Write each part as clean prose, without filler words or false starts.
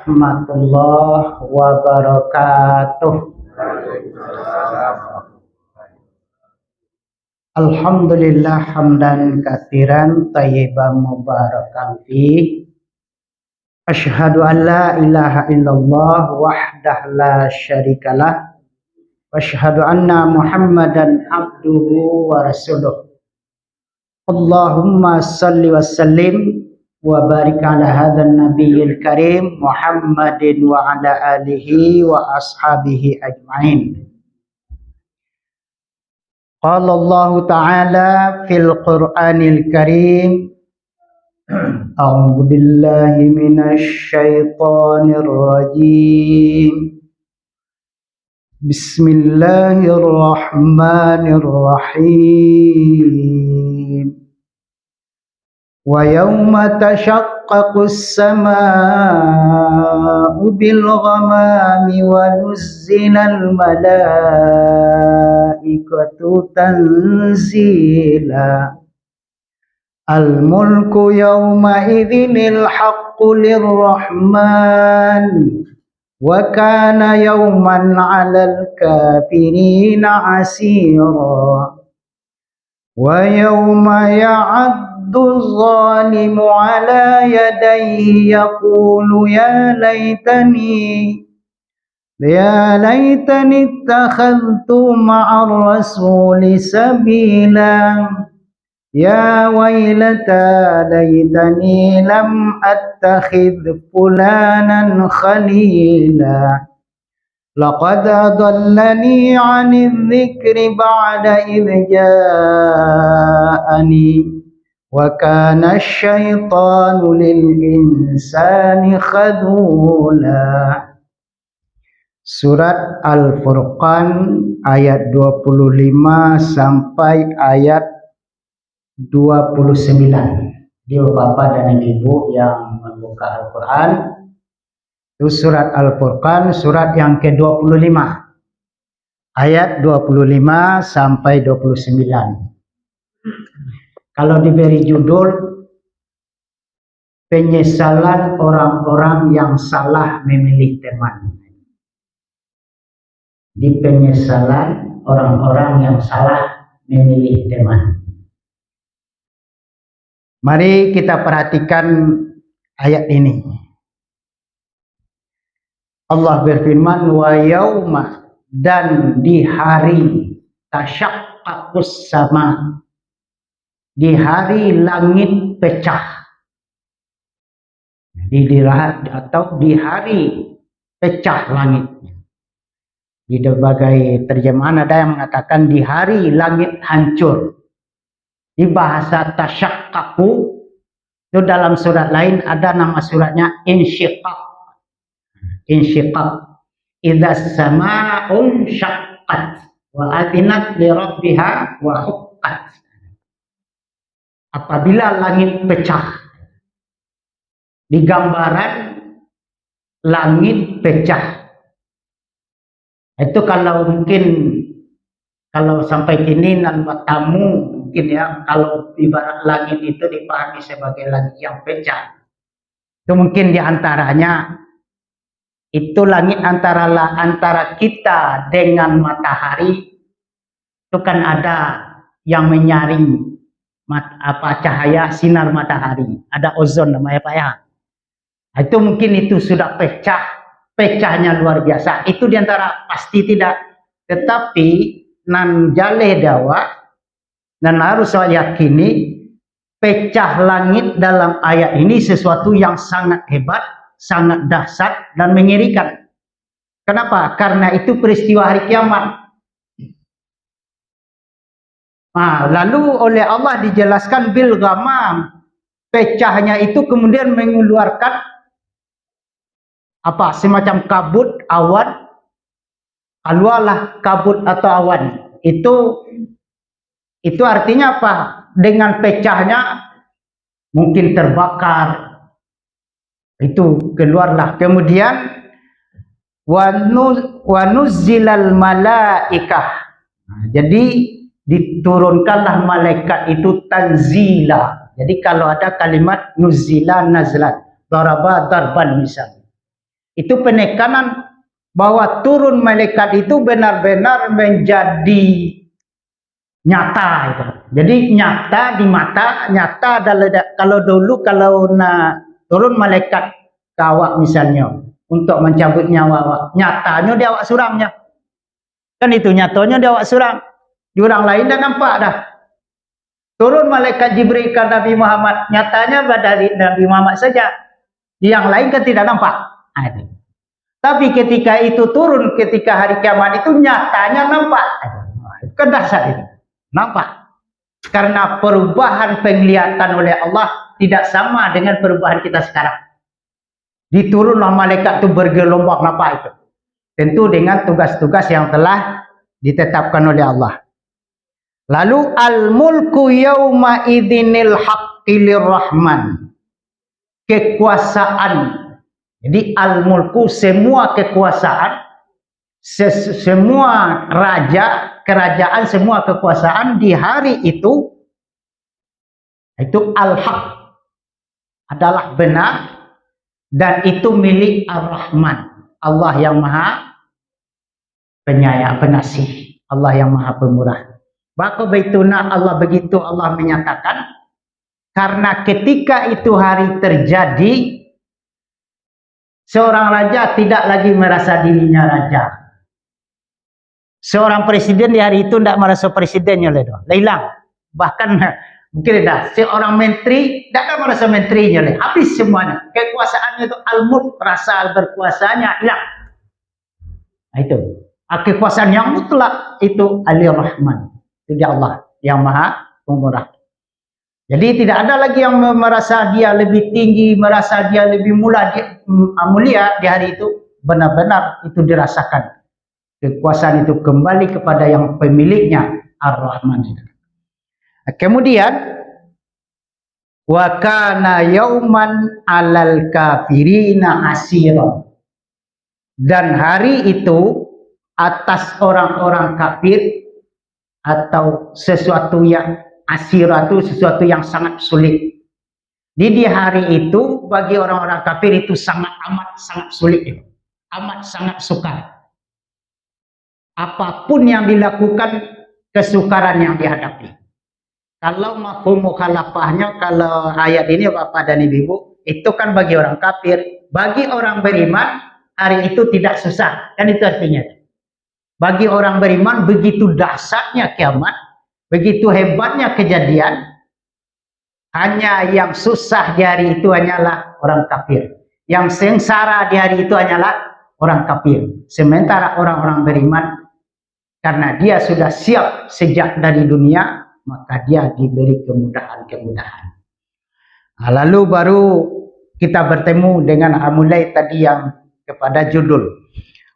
warahmatullahi wabarakatuh. Alhamdulillah hamdan katsiran thayyiban mubarakan fi. Asyhadu an la ilaha illallah wahdahu la syarikalah wa asyhadu anna Muhammadan abduhu wa rasuluh. Allahumma salli wa sallim wa barik ala hadzal nabiyil karim Muhammadin wa ala alihi wa ashabihi ajmain. Qala Allah Ta'ala fil Qur'anil Karim, A'udzu billahi minasy syaithanir rajim. Bismillahirrahmanirrahim. Wa yawma tashaqqaqus samaa'u bil ghamami wa nuzzilal malaa'ikatu tanzila. Al mulku yawma idzinil haqqu lirrahman wa kana yawman 'alal kafirina 'asira. Wa yawma ya'addu adh-dhalimu 'ala yadayhi yaqulu ya laitani ittakhadhtu ma'ar rasuli sabila. Ya wailata laitani lam attakhidh fulanan khalila. Laqad adallani 'anidh dhikri ba'da idh ja'ani wa kana asy-syaitanu lil insani khadula. Surat Al-Furqan ayat 25 sampai ayat 29. Dia Bapak dan Ibu yang membuka Al-Quran, itu surat Al-Furqan, surat yang ke-25, ayat 25 sampai 29. Kalau diberi judul penyesalan orang-orang yang salah memilih teman. Di penyesalan orang-orang yang salah memilih teman. Mari kita perhatikan ayat ini. Allah berfirman, wa yauma, dan di hari tasyaqqaqus sama, di hari langit pecah. Atau di hari pecah langitnya. Di berbagai terjemahan ada yang mengatakan di hari langit hancur. Di bahasa tasyaqqaqu itu dalam surat lain ada nama suratnya insyiqaq. Insyiqaq. Idza samaa'un syaqqat wa adinat li rabbiha wa huqqat. Apabila langit pecah. Di gambaran langit pecah. Itu kalau mungkin kalau sampai kini tamu mungkin ya, kalau ibarat langit itu dipahami sebagai langit yang pecah. Itu mungkin diantaranya itu langit antara kita dengan matahari itu kan ada yang menyaring cahaya sinar matahari. Ada ozon namanya Pak ya. Itu mungkin itu sudah pecahnya luar biasa. Itu diantara pasti tidak. Tetapi nan jale dawa dan harus saya yakini pecah langit dalam ayat ini sesuatu yang sangat hebat, sangat dahsyat dan mengerikan. Kenapa? Karena itu peristiwa hari kiamat. Lalu oleh Allah dijelaskan bil ghamam, pecahnya itu kemudian mengeluarkan semacam kabut, awan. Keluarlah kabut atau awan. Itu artinya apa? Dengan pecahnya mungkin terbakar. Itu keluarlah. Kemudian wa nuzzilal malaikah. Jadi diturunkanlah malaikat itu tanzila. Jadi kalau ada kalimat nuzila nazlat, daraba darban misalnya. Itu penekanan bahwa turun malaikat itu benar-benar menjadi nyata itu. Jadi nyata di mata, nyata kalau dulu kalau turun malaikat ke awak misalnya untuk mencabut nyawa awak, nyatanya di awak surangnya. Kan itu nyatanya di awak surang. Di orang lain dah nampak dah. Turun malaikat Jibril ke Nabi Muhammad, nyatanya dari Nabi Muhammad saja. Yang lain kan tidak nampak. Tapi ketika itu turun ketika hari kiamat itu nyatanya nampak. Kan dahsyat itu. Nampak. Karena perubahan penglihatan oleh Allah tidak sama dengan perubahan kita sekarang. Diturunlah malaikat itu bergelombang apa itu. Tentu dengan tugas-tugas yang telah ditetapkan oleh Allah. Lalu al-mulku yauma idzinil haqqil rahman. Kekuasaan. Jadi al-mulku semua kekuasaan, semua raja, kerajaan, semua kekuasaan di hari itu al-haq adalah benar dan itu milik ar-Rahman, Allah yang maha penyayang, pengasih, Allah yang maha pemurah. Maka baituna Allah begitu Allah menyatakan karena ketika itu hari terjadi seorang raja tidak lagi merasa dirinya raja. Seorang presiden di hari itu tidak merasa presidennya hilang. Bahkan mungkin dah seorang menteri tidak merasa menterinya habis semuanya. Kekuasaannya itu al-mulk, rasa berkuasanya hilang. Nah, itu kekuasaan yang mutlak itu Ar-Rahman. Itu dia Allah yang maha pemurah. Jadi tidak ada lagi yang merasa dia lebih tinggi, merasa dia lebih mulia di hari itu. Benar-benar itu dirasakan. Kekuasaan itu kembali kepada yang pemiliknya, Ar-Rahman. Kemudian, wa kana yauman 'alal kafirina asira. Dan hari itu atas orang-orang kafir atau sesuatu yang asira itu sesuatu yang sangat sulit. Di hari itu bagi orang-orang kafir itu amat sangat sulit, amat sangat sukar. Apapun yang dilakukan kesukaran yang dihadapi. Kalau mafhum mukhalafahnya, kalau ayat ini Bapak dan Ibu, itu kan bagi orang kafir. Bagi orang beriman hari itu tidak susah, kan itu artinya. Bagi orang beriman begitu dahsyatnya kiamat, begitu hebatnya kejadian, hanya yang susah di hari itu hanyalah orang kafir. Yang sengsara di hari itu hanyalah orang kafir. Sementara orang-orang beriman, karena dia sudah siap sejak dari dunia, maka dia diberi kemudahan-kemudahan. Nah, lalu baru kita bertemu dengan mulai tadi yang kepada judul.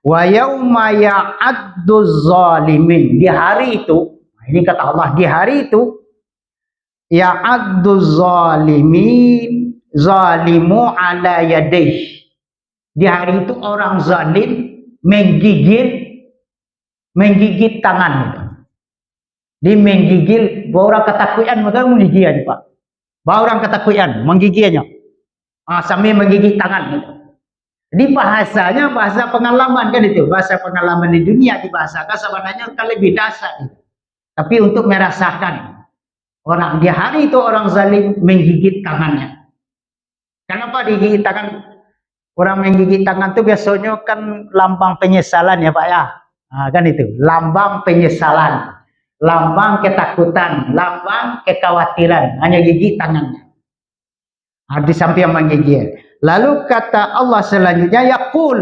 Wa yauma ya'addu zalimin. Di hari itu, ini kata Allah, di hari itu ya'addu zalimin zalimu ala yadayh. Di hari itu orang zalim menggigit tangan itu. Dia menggigil, bawa orang ketakutan maka menggigil Pak. Bawa orang ketakutan menggigilnya. Sambil menggigit tangan itu. Jadi bahasanya bahasa pengalaman kan itu, bahasa pengalaman di dunia dibahasakan sebenarnya kan lebih dasar itu. Tapi untuk merasakan orang di hari itu orang zalim menggigit tangannya. Kenapa digigit tangan? Orang menggigit tangan itu biasanya kan lambang penyesalan ya Pak ya. Kan itu, lambang penyesalan, lambang ketakutan, lambang kekhawatiran, hanya gigit tangannya. Di samping menggigit. Lalu kata Allah selanjutnya, yaqul,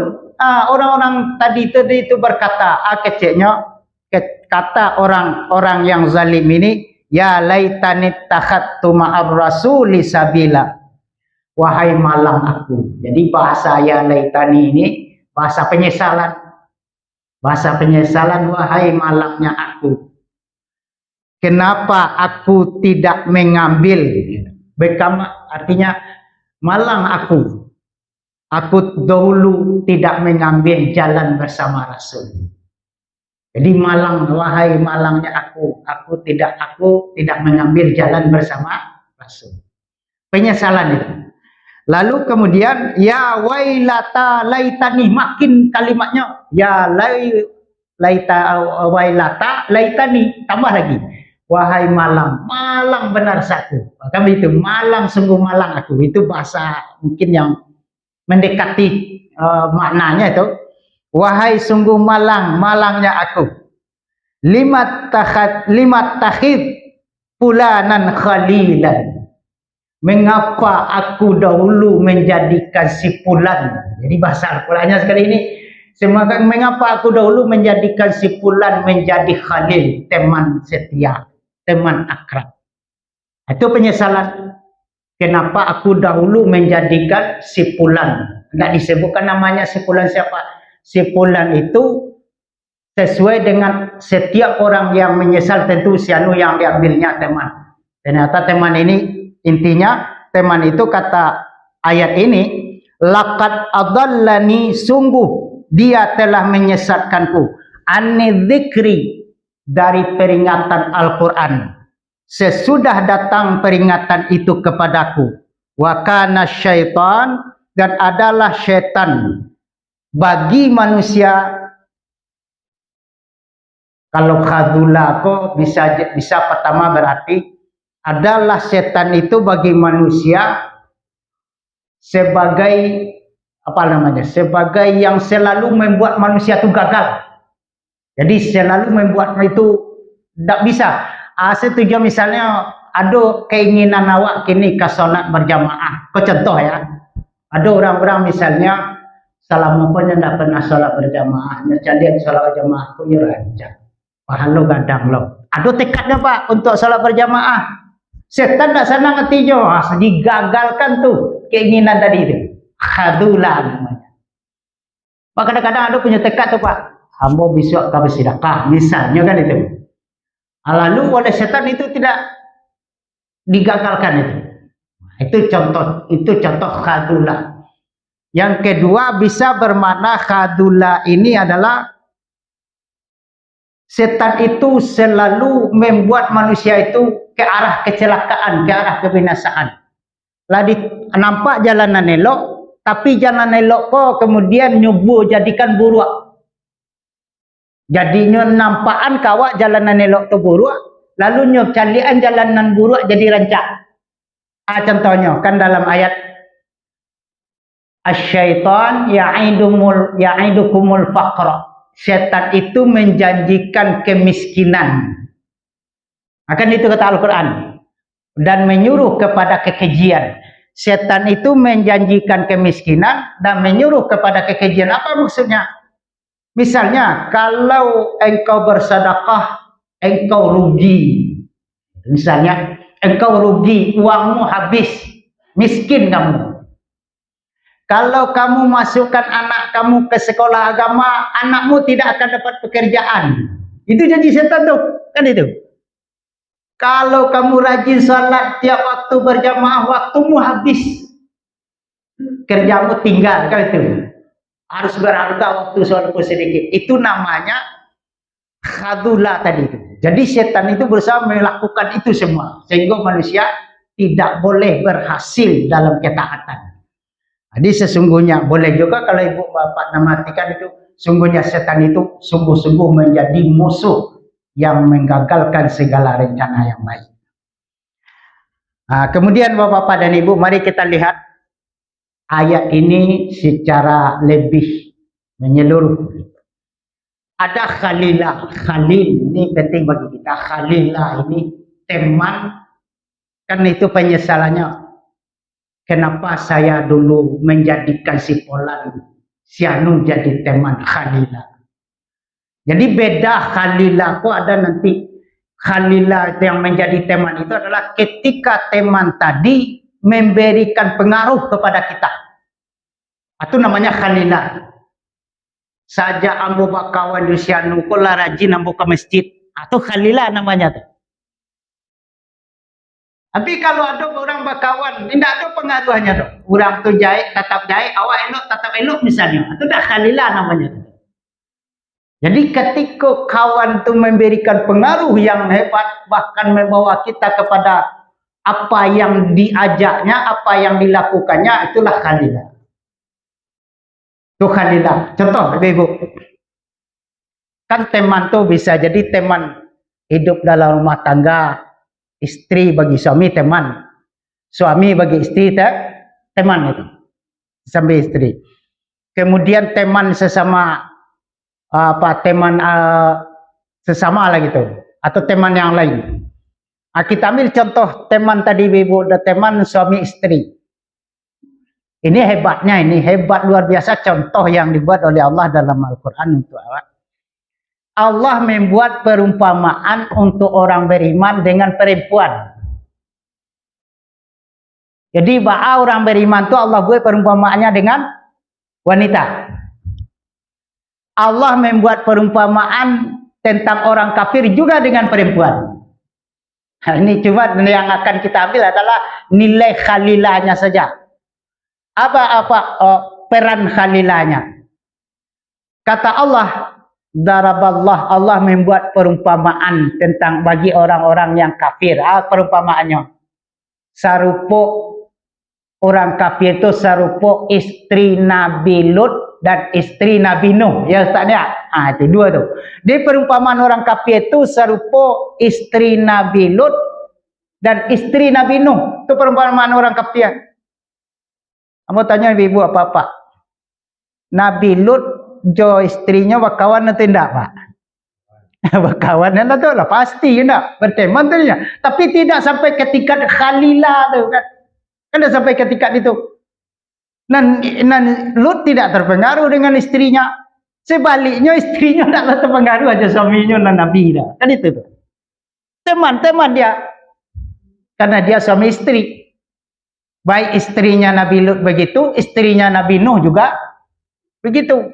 orang-orang tadi itu berkata, keceknya, kata orang-orang yang zalim ini, ya laitani takhattu ma'ar rasuli sabila. Wahai malang aku. Jadi bahasa ya laitani ini bahasa penyesalan. Bahasa penyesalan, wahai malangnya aku. Kenapa aku tidak mengambil? Bekama artinya malang aku. Aku dahulu tidak mengambil jalan bersama Rasul. Jadi malang, wahai malangnya aku. Aku tidak mengambil jalan bersama Rasul. Penyesalan itu. Lalu kemudian ya wailata laitani, makin kalimatnya ya wailata laitani, tambah lagi wahai malang, malang benar satu. Maka itu malang, sungguh malang aku. Itu bahasa mungkin yang mendekati maknanya itu. Wahai sungguh malang, malangnya aku. Limat takhid fulanan khalilan. Mengapa aku dahulu menjadikan si fulan? Jadi bahasa Al-Qur'annya sekali ini. Mengapa aku dahulu menjadikan si fulan menjadi khalil, teman setia, teman akrab. Itu penyesalan. Kenapa aku dahulu menjadikan si fulan? Enggak disebutkan namanya si fulan siapa. Si fulan itu sesuai dengan setiap orang yang menyesal, tentu si anu yang diambilnya teman. Ternyata teman ini, intinya teman itu kata ayat ini, laqad adallani, sungguh dia telah menyesatkanku, anni dzikri, dari peringatan Al-Quran. Sesudah datang peringatan itu kepadaku, wa kana syaitan, dan adalah syaitan bagi manusia. Kalau khadula kok bisa pertama berarti adalah setan itu bagi manusia sebagai apa namanya? Sebagai yang selalu membuat manusia itu gagal. Jadi selalu membuat itu tidak bisa. Setuju misalnya ada keinginan awak kini ke solat berjamaah. Kau contoh ya. Ada orang-orang misalnya selama punya tidak pernah solat berjamaah, nyarian solat berjamaah punya rancang. Pahala gadang lo. Ada tekadnya Pak untuk solat berjamaah. Setan tak senang hatinya, digagalkan tuh keinginan tadi itu. Khadula namanya. Pak kadang-kadang ada punya tekad tuh Pak. Hamba besok tak bersedekah, misalnya kan itu. Lalu oleh setan itu tidak digagalkan itu. Itu contoh khadula. Yang kedua bisa bermakna khadula ini adalah setan itu selalu membuat manusia itu ke arah kecelakaan, ke arah kebinasaan. Ladi nampak jalanan elok, tapi jalan elok kok kemudian nyubuh jadikan buruk. Jadinya nampakan kawak jalanan elok tu buruk, lalu nyup calian jalanan buruk jadi rancak. Contohnya kan dalam ayat Asy-syaitan ya'idukumul faqra. Setan itu menjanjikan kemiskinan. Akan itu kata Al-Quran. Dan menyuruh kepada kekejian. Setan itu menjanjikan kemiskinan dan menyuruh kepada kekejian. Apa maksudnya? Misalnya, kalau engkau bersedekah, engkau rugi. Misalnya, engkau rugi, uangmu habis, miskin kamu. Kalau kamu masukkan anak kamu ke sekolah agama, anakmu tidak akan dapat pekerjaan. Itu janji setan tuh, kan itu. Kalau kamu rajin salat tiap waktu berjamaah, waktumu habis. Kerjamu tinggal, kan itu. Harus berharga waktu soalku sedikit. Itu namanya khadula tadi itu. Jadi setan itu berusaha melakukan itu semua. Sehingga manusia tidak boleh berhasil dalam ketaatan. Jadi sesungguhnya boleh juga kalau ibu bapak namatikan itu, sungguhnya setan itu sungguh-sungguh menjadi musuh yang menggagalkan segala rencana yang baik. Kemudian bapak-bapak dan ibu, mari kita lihat ayat ini secara lebih menyeluruh. Ada khalilah, khalil ini penting bagi kita. Khalilah ini teman, kan itu penyesalannya. Kenapa saya dulu menjadikan si Polan, si Anu jadi teman khalilah. Jadi beda khalilah kok ada nanti. Khalilah yang menjadi teman itu adalah ketika teman tadi memberikan pengaruh kepada kita. Itu namanya khalilah. Saja ambo bakawan di si Anu kula rajin ambo ke masjid. Itu khalilah namanya tuh. Tapi kalau ada orang bakawan, tidak ada pengaruhnya dong. Orang tu jahit, tetap jahit, awak elok, tetap elok misalnya. Itu dah khalilah namanya. Jadi ketika kawan tu memberikan pengaruh yang hebat, bahkan membawa kita kepada Apa yang diajaknya, apa yang dilakukannya, itulah khalilah. Itu khalilah. Contoh, Ibu. Kan teman tuh bisa jadi teman hidup dalam rumah tangga, istri bagi suami teman, suami bagi istri teman itu, sampai istri. Kemudian teman sesama teman sesama lah gitu, atau teman yang lain. Kita ambil contoh teman tadi Ibu, teman suami istri. Ini hebatnya, ini hebat luar biasa contoh yang dibuat oleh Allah dalam Al-Quran untuk awak. Allah membuat perumpamaan untuk orang beriman dengan perempuan. Jadi orang beriman itu Allah buat perumpamaannya dengan wanita. Allah membuat perumpamaan tentang orang kafir juga dengan perempuan. Nah, ini cuma yang akan kita ambil adalah nilai khalilahnya saja. Apa peran khalilahnya? Kata Allah, daraballah, Allah membuat perumpamaan tentang bagi orang-orang yang kafir. Perumpamaannya sarupo orang kafir itu sarupo istri Nabi Lut dan istri Nabi Nuh. Ya Ustaz ya? Itu dua tuh. Di perumpamaan orang kafir itu sarupo istri Nabi Lut dan istri Nabi Nuh. Itu perumpamaan orang kafir. Kamu tanya ibu apa-apa? Nabi Lut jo istrinya bakawan atau tidak, Pak? Bakawan itu lah pasti tidak berteman tu ya. Tapi tidak sampai ketika khalilah tu kan. Kan sampai ketika itu. Dan Lut tidak terpengaruh dengan istrinya. Sebaliknya istrinya tidaklah terpengaruh aja suaminya dan Nabi dah. Kan itu tuh. Teman-teman dia. Karena dia suami istri. Baik istrinya Nabi Lut begitu, istrinya Nabi Nuh juga begitu.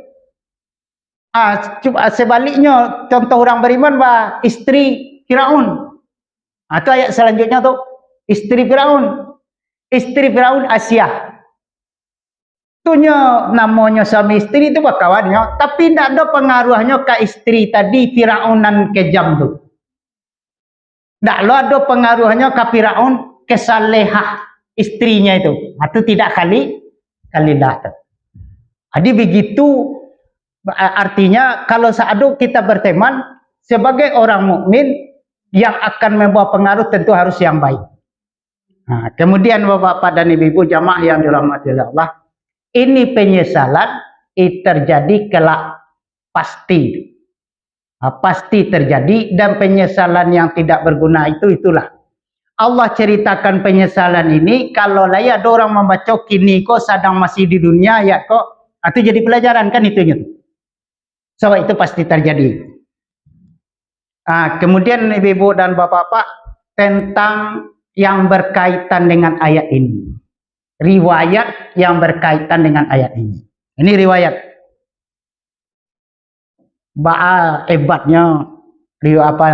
Sebaliknya contoh orang beriman istri Firaun. Itu ayat selanjutnya tuh, istri Firaun. Istri Firaun Asia. Itunya namanya suami istri itu kawannya, tapi tidak ada pengaruhnya ke istri tadi Firaunan kejam tuh. Tidak ada pengaruhnya ke Firaun kesalehah istrinya itu. Itu tidak khalilah. Jadi begitu artinya kalau saat kita berteman sebagai orang mukmin yang akan membawa pengaruh tentu harus yang baik. Nah, kemudian Bapak-bapak dan Ibu-ibu jamaah yang dirahmati Allah, ini penyesalan terjadi kelak pasti. Pasti terjadi, dan penyesalan yang tidak berguna itulah. Allah ceritakan penyesalan ini kalau ada orang membaca kini kok sedang masih di dunia ya kok, itu jadi pelajaran kan itunya. So itu pasti terjadi. Kemudian ibu-ibu dan bapak-bapak tentang yang berkaitan dengan ayat ini. Riwayat yang berkaitan dengan ayat ini. Ini riwayat. Hebatnya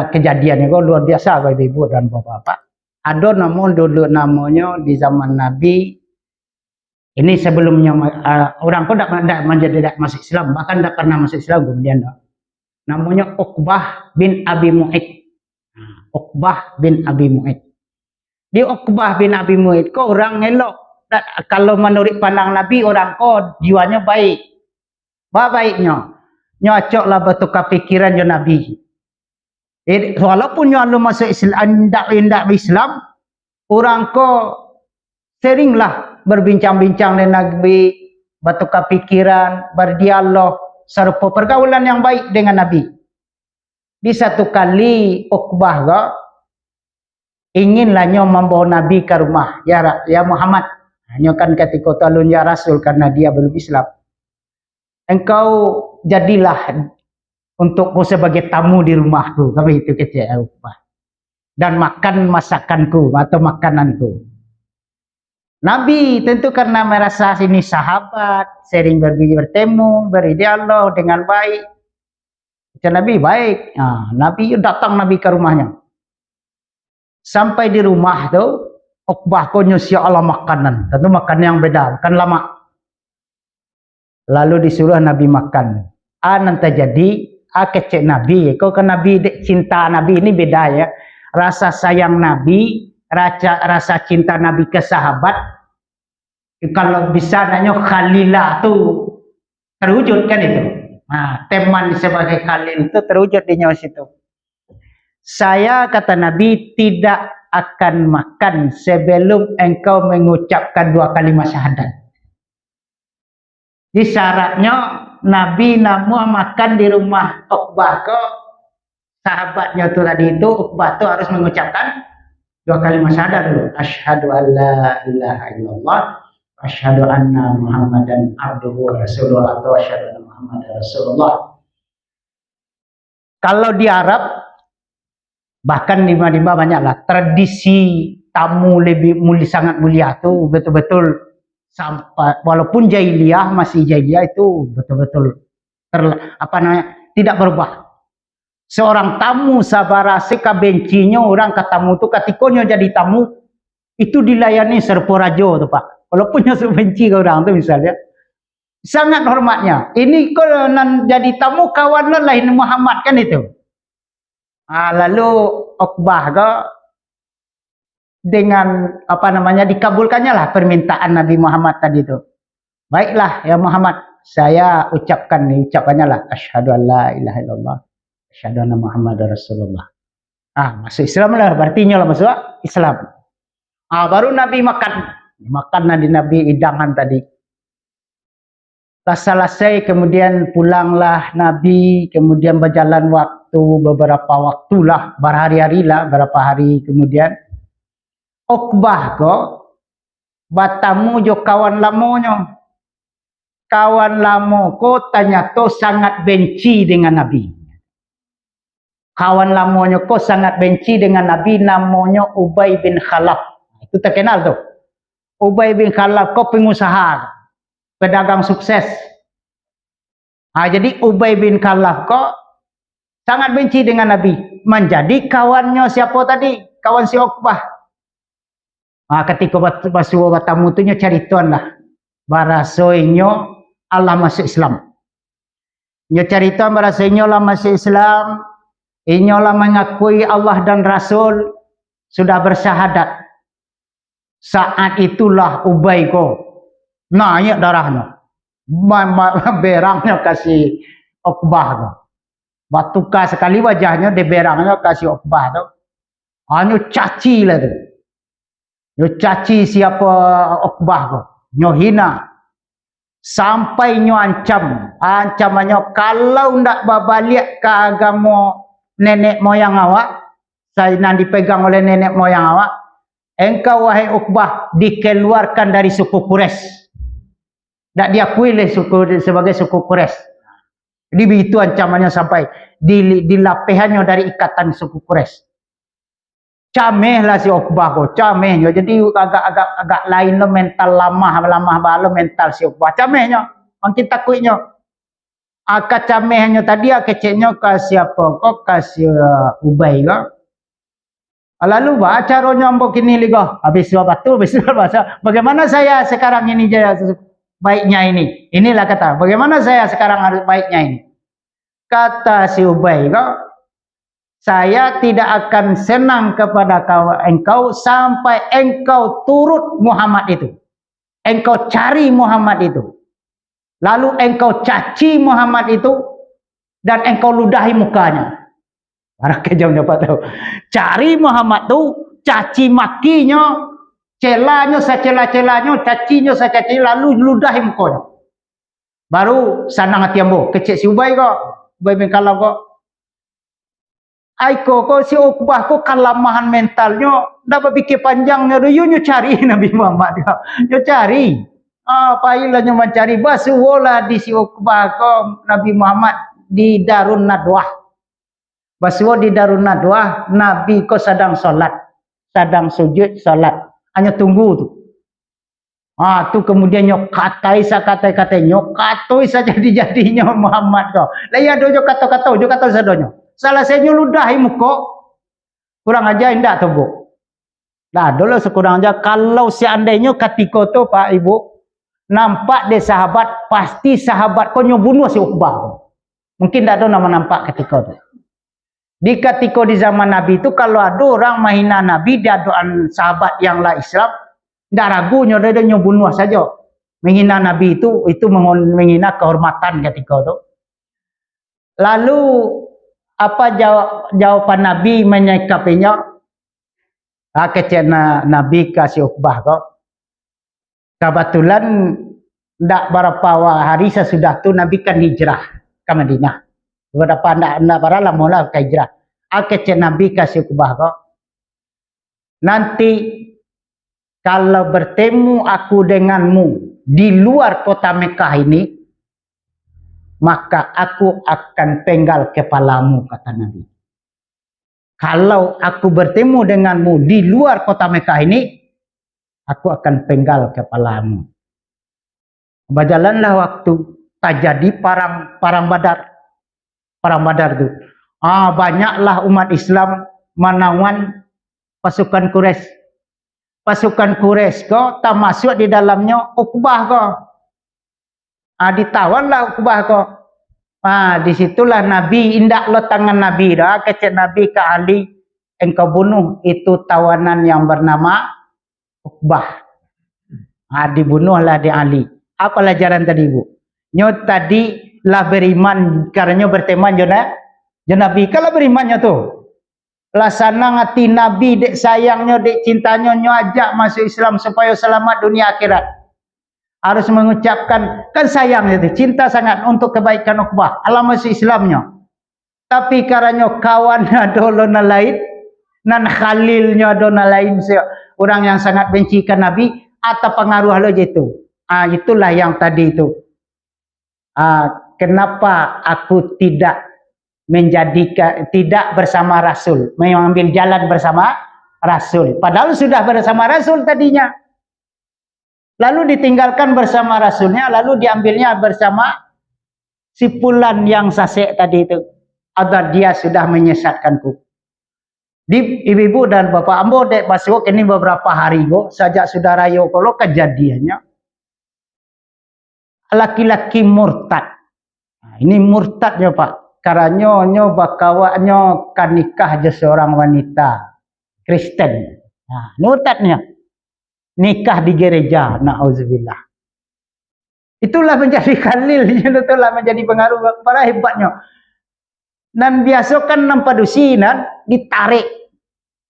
kejadiannya kok luar biasa ibu-ibu dan bapak-bapak. Ada namun dulu namanya di zaman Nabi. Ini sebelumnya orang kok tidak masuk Islam, bahkan tidak pernah masuk Islam kemudian. Namanya Uqbah bin Abi Mu'ayth. Uqbah bin Abi Mu'ayth. Di Uqbah bin Abi Mu'ayth kok orang elok. Kalau menurut pandang Nabi orang kok jiwanya baik. Baiknya nyocoklah bertukar pikiran je Nabi. Walaupun yang masuk Islam, tidak Islam, orang ko seringlah berbincang-bincang dengan Nabi, bertukar pikiran, berdialog, serupa pergaulan yang baik dengan Nabi. Di satu kali Uqbah inginlah membawa Nabi ke rumah. Ya Muhammad, hanya kan ketika talun ya Rasul karena dia belum Islam. Engkau jadilah untukku sebagai tamu di rumahku, kami itu kecil Uqbah. Dan makan masakanku atau makananku. Nabi tentu karena merasa ini sahabat, sering bertemu, berdialog dengan baik. Nabi baik. Nabi datang ke rumahnya. Sampai di rumah tuh, Uqbah kau nyusia Allah makanan. Tentu makan yang beda, makan lama. Lalu disuruh Nabi makan. Nanti jadi kecek Nabi. Kau kan Nabi cinta Nabi ini beda ya. Rasa sayang Nabi, rasa cinta Nabi ke sahabat, kalau bisa nanya khalilah tu terwujud kan itu. Nah, teman sebagai khalil itu terwujud di nyawa situ. Saya kata Nabi tidak akan makan sebelum engkau mengucapkan 2 kalimat syahadat. Di syaratnya Nabi namu makan di rumah Uqbah ke sahabatnya tu tadi itu, Uqbah tu harus mengucapkan 2 kalimat syahadat dulu. Asyhadu an la ilaha illallah, asyhadu anna Muhammadan abduhu wa rasuluh, atau asyhadu anna Muhammadan rasulullah. Kalau di Arab, bahkan di mana banyaklah tradisi tamu lebih mulia, sangat mulia itu betul-betul sampai walaupun jahiliyah, masih jahiliyah itu betul-betul tidak berubah. Seorang tamu sabara sekabencinya orang ke tamu itu ketikanya jadi tamu itu dilayani serporajo tu Pak. Walaupun sebenci ke orang tu misalnya. Sangat hormatnya. Ini kalau jadi tamu kawan lain Muhammad kan itu. Lalu Uqbah ke dengan dikabulkannya lah permintaan Nabi Muhammad tadi itu. Baiklah ya Muhammad, saya ucapannya lah asyhadu an la ilaha illallah, asyhadu anna Muhammadar rasulullah. Masuk Islam lah, berarti lah masuk Islam. Baru Nabi makan Nabi hidangan tadi. Selesai kemudian pulanglah Nabi, kemudian berjalan waktu beberapa waktulah, berhari-hari lah, berapa hari kemudian Uqbah kok batamu jo kawan lamonyo. Kawan lamo ko tanya to sangat benci dengan Nabi. Kawan lamonyo ko sangat benci dengan Nabi, namanya Ubay bin Khalaf. Itu terkenal tuh. Ubay bin Khalaf ko pengusaha, pedagang sukses. Jadi Ubay bin Khalaf ko sangat benci dengan Nabi. Menjadi kawannya siapa tadi? Kawan si Uqbah. Ketika basuh batamu tu nya cari tuan lah. Barasoinyo Allah masuk Islam. Nyo cari tuan barasoinyo Allah masuk Islam. Inyo lah mengakui Allah dan Rasul, sudah bersyahadat. Saat itulah Ubay ko naik darahnya. Berangnya kasih Uqbah ko. Batuka sekali wajahnya, di berangnya kasih Uqbah tu. Nyo caci lah tu. Nyo caci siapa Uqbah ko. Nyo hina. Sampai nyo ancam. Ancamannya kalau ndak babalik ke agama nenek moyang awak, saya nanti dipegang oleh nenek moyang awak, engkau wahai Uqbah dikeluarkan dari suku Quraisy. Tak diakui oleh sebagai suku Quraisy. Jadi begitu ancamannya sampai dilapehannya dari ikatan suku Quraisy. Cameh lah si Uqbah ko, camehnya. Jadi agak lain lo mental lamah balo mental si Uqbah. Camehnya, makin takutnya. Camehnya tadi keceknya ke siapa kok kasih Ubay ko. Lalu caranya ambok ini ligo. Habis batu, habis bahasa. Bagaimana saya sekarang ini baiknya ini? Inilah kata. Bagaimana saya sekarang harus baiknya ini? Kata si Ubay ko, saya tidak akan senang kepada engkau sampai engkau turut Muhammad itu. Engkau cari Muhammad itu. Lalu engkau caci Muhammad itu. Dan engkau ludahi mukanya. Para kejam dapat tahu. Cari Muhammad itu. Caci makinya. Celanya secela-celanya. Cacinya secaci. Lalu ludahi mukanya. Baru sanang hati ambo. Kecik si Ubay kok. Ubay bin Khalaf kok. Aiko ko si Uqbah ko kelemahan mentalnya ndak berpikir panjangnya do yo cari Nabi Muhammad yo cari pailahnya mencari basuwola di si Uqbah ko Nabi Muhammad di Darun Nadwah. Basuwo di Darun Nadwah, Nabi ko sedang salat, sedang sujud salat, hanya tunggu tu. Tu kemudian nyokatai sakate-kate nyokatoi saja dijadinya Muhammad ko. Lah ya do jo kata-kata jo kata sadonyo. Salah saya ludahi muka. Kurang aja indak tu bu. Nah dulu sekurang aja. Kalau seandainya ketika tu Pak Ibu. Nampak dia sahabat. Pasti sahabat kau bunuh si Uqbah. Mungkin tak ada nama nampak ketika tu. Di ketika di zaman Nabi itu kalau ada orang menghina Nabi, dia doan sahabat yang lah Islam, tidak ragunya dia bunuh saja. Menghina Nabi itu menghina kehormatan ketika itu. Lalu apa jawaban Nabi menyikapinya? Kecena Nabi kasih Uqbah kok. Kebetulan tidak berapa hari sesudah itu Nabi kan hijrah ke Madinah. Berapa tidak berapa lama lah ke hijrah. Kecena Nabi kasih Uqbah kok. Nanti kalau bertemu aku denganmu di luar kota Mekah ini, maka aku akan penggal kepalamu, kata Nabi. Kalau aku bertemu denganmu di luar kota Mekah ini, aku akan penggal kepalamu. Berjalanlah waktu, terjadi perang Badar. Perang Badar itu. Banyaklah umat Islam menawan pasukan Quraisy. Pasukan Quraisy kok tak masuk di dalamnya Uqbah kok. Ditawanlah Uqbah kok. Disitulah Nabi, indaklah tangan Nabi dah, kecek Nabi ke Ali, engkau bunuh itu tawanan yang bernama Uqbah. Dibunuhlah di Ali. Apa pelajaran tadi Bu? Nyo tadi lah beriman karena berteman jona Nabi. Kalau berimannya tu lasana ngati Nabi dek sayangnya dek cintanya nyo ajak masuk Islam supaya selamat dunia akhirat. Harus mengucapkan kan sayang itu cinta sangat untuk kebaikan Uqbah. Alam masuk Islamnya. Tapi karena kawannya dolo na lain nan khalilnya dona lain orang yang sangat bencikan Nabi atau pengaruh lo itu. Itulah yang tadi itu. Kenapa aku tidak tidak bersama Rasul, mengambil jalan bersama Rasul, padahal sudah bersama Rasul tadinya, lalu ditinggalkan bersama Rasulnya, lalu diambilnya bersama si Fulan yang sasek tadi itu, agar dia sudah menyesatkanku. Di ibu-ibu dan bapak ambo dek masuk ini beberapa hari go, sejak sudah rayo kalau kejadiannya laki-laki murtad. Ini murtadnya Pak. Karena nyo bakawaknya kan nikah aja seorang wanita Kristen. Murtadnya nikah di gereja, na'udzubillah. Itulah menjadi khalil, itulah menjadi pengaruh para hebatnya. Dan biasa kan padusinan ditarik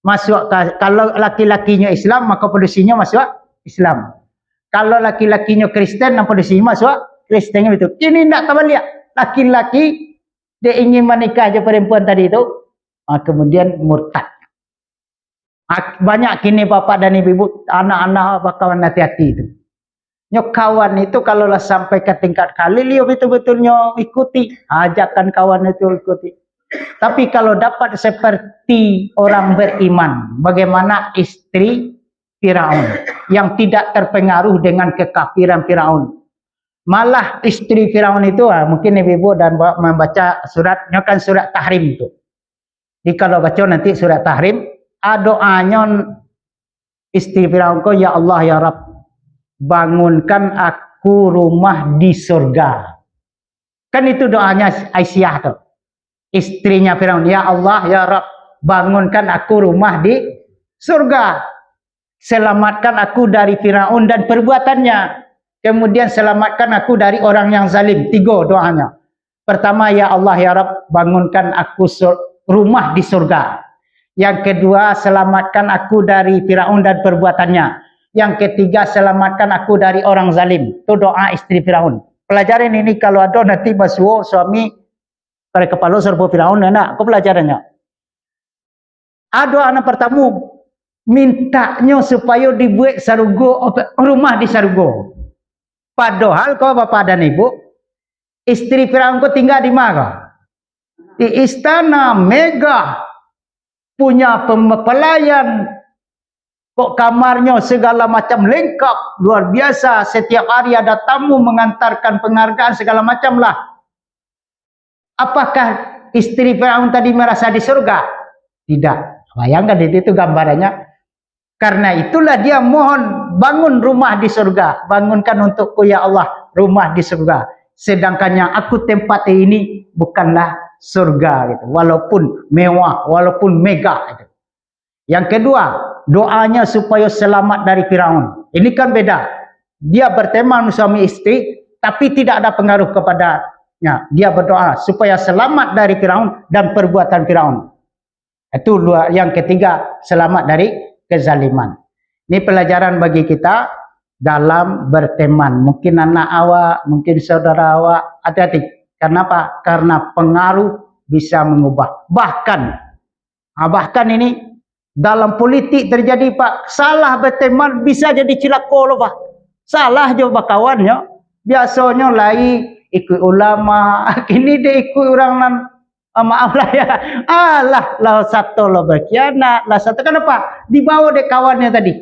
masuk kalau laki-lakinya Islam maka padusinya masuk Islam. Kalau laki-lakinya Kristen padusinya masuk Kristen itu. Ini tidak terbalik. Laki-laki dia ingin menikah aja perempuan tadi itu, kemudian murtad. Banyak kini bapak dan ibu anak-anak bakalan hati-hati itu. Kawan itu kalau lah sampai ke tingkat khalil, dia betul-betulnya ikuti. Ajakan kawan itu ikuti. Tapi kalau dapat seperti orang beriman, bagaimana istri Firaun yang tidak terpengaruh dengan kekafiran Firaun. Malah istri Firaun itu, mungkin ibu-ibu dan bapak membaca suratnya kan surat Tahrim itu. Jadi kalau baca nanti surat Tahrim, doanya istri Firaun ko, ya Allah ya Rabb, bangunkan aku rumah di surga. Kan itu doanya Aisyah tuh. Istrinya Firaun, ya Allah ya Rabb, bangunkan aku rumah di surga. Selamatkan aku dari Firaun dan perbuatannya. Kemudian selamatkan aku dari orang yang zalim. 3 doanya. Pertama, ya Allah ya Rabb, bangunkan aku rumah di surga. Yang kedua, selamatkan aku dari Firaun dan perbuatannya. Yang ketiga, selamatkan aku dari orang zalim. Itu doa istri Firaun. Pelajaran ini kalau ada nanti basuh suami pada kepala serbu Firaun, enak. Aku pelajarannya. Ada anak pertama, mintanya supaya dibuat sarugo, rumah di sarugo. Padahal kau bapak dan ibu, istri Firaun kau tinggal di mana? Di istana megah, punya pelayan, kok kamarnya segala macam lengkap, luar biasa. Setiap hari ada tamu mengantarkan penghargaan segala macam lah. Apakah istri Firaun tadi merasa di surga? Tidak. Bayangkan itu gambarannya. Karena itulah dia mohon bangun rumah di surga. Bangunkan untukku ya Allah rumah di surga. Sedangkan yang aku tempati ini bukanlah surga gitu. Walaupun mewah, walaupun megah gitu. Yang kedua, doanya supaya selamat dari Firaun. Ini kan beda. Dia berteman suami istri, tapi tidak ada pengaruh kepadanya. Dia berdoa supaya selamat dari Firaun dan perbuatan Firaun. Itu yang ketiga, selamat dari kezaliman. Ini pelajaran bagi kita dalam berteman. Mungkin anak awak, mungkin saudara awak, hati-hati. Kenapa? Karena pengaruh bisa mengubah. Bahkan ini dalam politik terjadi Pak, salah berteman bisa jadi cilaka loh Pak. Salah je kawannya. Biasanya lai ikut ulama, kini dia ikut orang nan maaf lah ya. Lah satu lo berkhianat, lah satu kenapa? Dibawa dek kawannya tadi.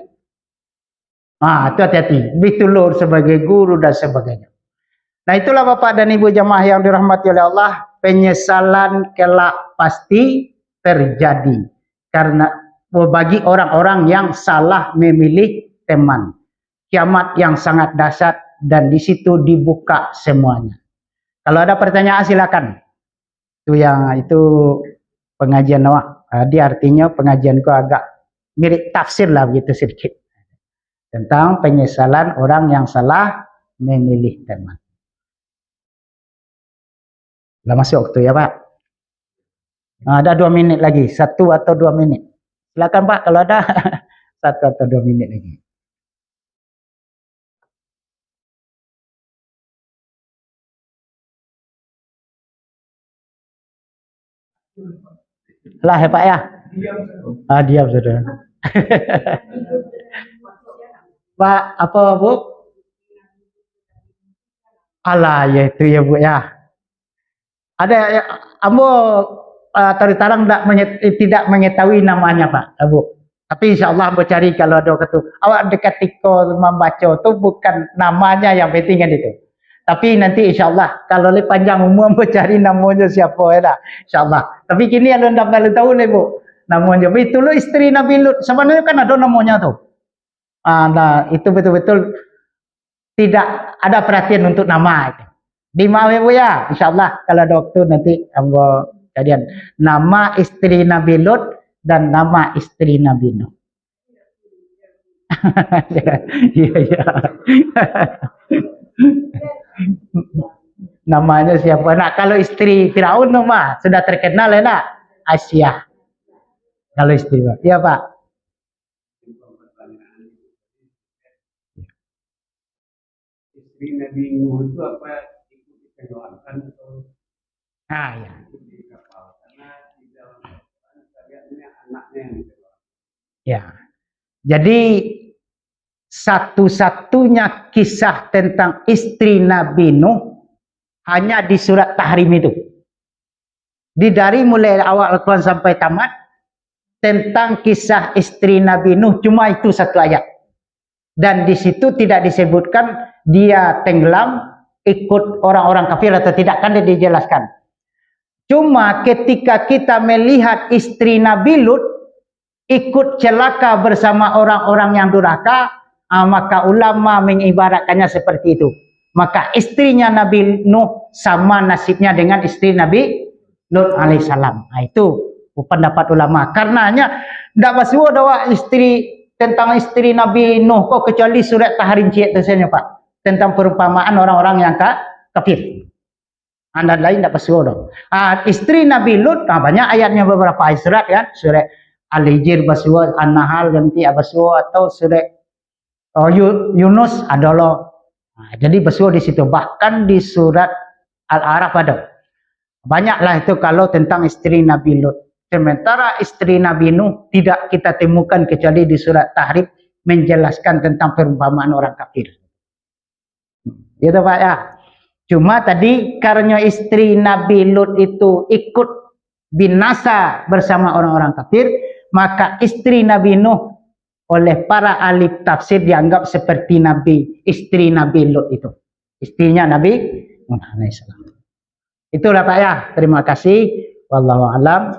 Itu hati-hati. Ditulur sebagai guru dan sebagainya. Nah itulah Bapak dan Ibu jamaah yang dirahmati oleh Allah, penyesalan kelak pasti terjadi karena bagi orang-orang yang salah memilih teman. Kiamat yang sangat dahsyat dan di situ dibuka semuanya. Kalau ada pertanyaan silakan. Itu pengajian awak. Dia artinya pengajianku agak mirip tafsir lah begitu sedikit. Tentang penyesalan orang yang salah memilih teman. Lah masuk waktu ya Pak. Ada 2 menit lagi, 1 atau 2 menit. Silakan Pak kalau ada 1 atau 2 menit lagi. Lah ya Pak ya. Diam saudara. Pak apa Bu? Alah ya itu ya Bu ya. Ada ambo tertarang tidak mengetahui namanya Pak Bu. Tapi insya Allah ambo cari kalau ada ketemu. Awak dekat tiko membaca itu bukan namanya yang penting kan itu. Tapi nanti insya Allah kalau lebih panjang umur ambo cari namanya siapa ya insya Allah. Tapi kini anda tidak tahu nih Bu namanya. Itu lo istri Nabi Lut. Sebenarnya kan ada namanya tuh. Nah itu betul-betul tidak ada perhatian untuk nama itu. Di mau Bu ya, insya Allah kalau ada waktu nanti ambo jadian nama istri Nabi Lut dan nama istri Nabi Nuh. Iya. Namanya siapa? Nah kalau istri Firaun mah sudah terkenal ya nak? Asia. Kalau istri Pak, iya Pak. Istri Nabi Nuh itu apa? Doakan atau Ya. di kapal karena di dalam lihatnya anaknya yang didoakan. Ya. Jadi satu-satunya kisah tentang istri Nabi Nuh hanya di surat Tahrim itu. Dari mulai awal Al-Quran sampai tamat tentang kisah istri Nabi Nuh cuma itu 1 ayat. Dan di situ tidak disebutkan dia tenggelam ikut orang-orang kafir atau tidak, kan dia dijelaskan. Cuma ketika kita melihat istri Nabi Lut ikut celaka bersama orang-orang yang durhaka, maka ulama mengibaratkannya seperti itu. Maka istrinya Nabi Nuh sama nasibnya dengan istri Nabi Lut alaihissalam. Itu pendapat ulama. Karenanya tidak masuk ada tentang istri Nabi Nuh kok kecuali surat Tahrim cik tersenya Pak. Tentang perumpamaan orang-orang yang kafir. Anda lain tidak pasal dong. Istri Nabi Lut, banyak ayatnya beberapa surat kan. Surat Al-Hijr baswa, An-Nahl ganti baswa atau surat Yunus adalah. Jadi baswa di situ. Bahkan di surat Al-A'raf ada. Banyaklah itu kalau tentang istri Nabi Lut. Sementara istri Nabi Nuh tidak kita temukan kecuali di surat Tahrim menjelaskan tentang perumpamaan orang kafir. Gitu Pak ya. Cuma tadi karena istri Nabi Lut itu ikut binasa bersama orang-orang kafir, maka istri Nabi Nuh oleh para ahli tafsir dianggap seperti istri Nabi Lut itu. Istrinya Nabi Muhammad SAW. Itulah Pak ya. Terima kasih. Wallahu a'lam.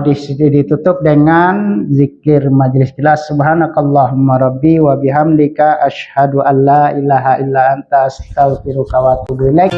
Ditutup dengan zikir majelis kita. Subhanakallahumma rabbi wa bihamdika asyhadu an la ilaha illa anta astaghfiruka wa atubu ilaik.